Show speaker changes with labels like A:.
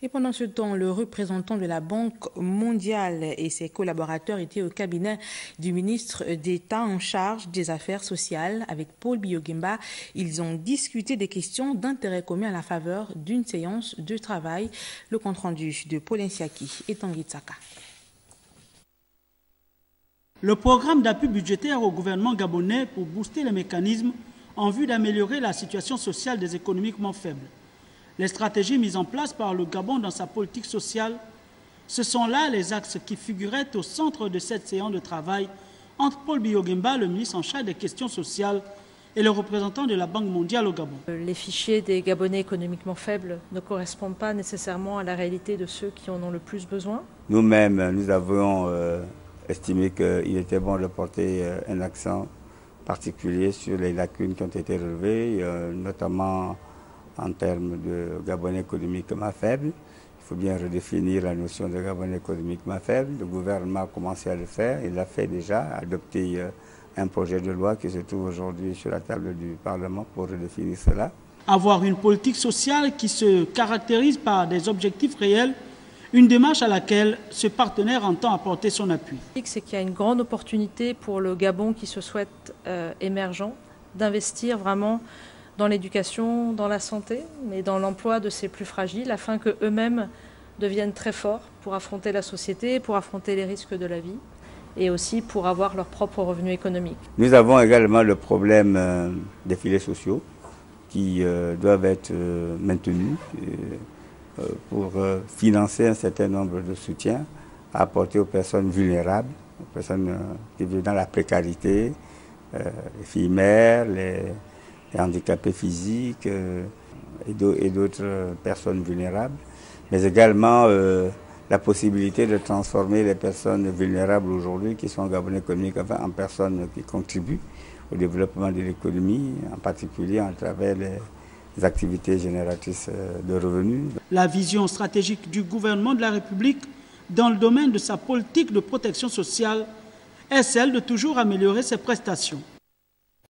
A: Et pendant ce temps, le représentant de la Banque mondiale et ses collaborateurs étaient au cabinet du ministre d'État en charge des affaires sociales avec Paul Biya-Oguemba. Ils ont discuté des questions d'intérêt commun à la faveur d'une séance de travail. Le compte-rendu de Paul Nsiaki et Tanguy Tsaka.
B: Le programme d'appui budgétaire au gouvernement gabonais pour booster les mécanismes en vue d'améliorer la situation sociale des économiquement faibles. Les stratégies mises en place par le Gabon dans sa politique sociale, ce sont là les axes qui figuraient au centre de cette séance de travail entre Paul Biya-Oguemba, le ministre en charge des questions sociales, et le représentant de la Banque mondiale au Gabon.
C: Les fichiers des Gabonais économiquement faibles ne correspondent pas nécessairement à la réalité de ceux qui en ont le plus besoin.
D: Nous-mêmes, nous avons estimé qu'il était bon de porter un accent particulier sur les lacunes qui ont été relevées, notamment en termes de Gabonais économiquement faible. Il faut bien redéfinir la notion de Gabonais économiquement faible. Le gouvernement a commencé à le faire, il l'a fait déjà, adopté un projet de loi qui se trouve aujourd'hui sur la table du Parlement pour redéfinir cela.
B: Avoir une politique sociale qui se caractérise par des objectifs réels, une démarche à laquelle ce partenaire entend apporter son appui.
C: C'est qu'il y a une grande opportunité pour le Gabon qui se souhaite émergent d'investir vraiment dans l'éducation, dans la santé, mais dans l'emploi de ces plus fragiles, afin qu'eux-mêmes deviennent très forts pour affronter la société, pour affronter les risques de la vie, et aussi pour avoir leurs propres revenus économiques.
D: Nous avons également le problème des filets sociaux qui doivent être maintenus pour financer un certain nombre de soutiens à apporter aux personnes vulnérables, aux personnes qui vivent dans la précarité, les filles mères, les handicapés physiques et d'autres personnes vulnérables, mais également la possibilité de transformer les personnes vulnérables aujourd'hui qui sont Gabonais économiques en personnes qui contribuent au développement de l'économie, en particulier à travers les activités génératrices de revenus.
B: La vision stratégique du gouvernement de la République dans le domaine de sa politique de protection sociale est celle de toujours améliorer ses prestations.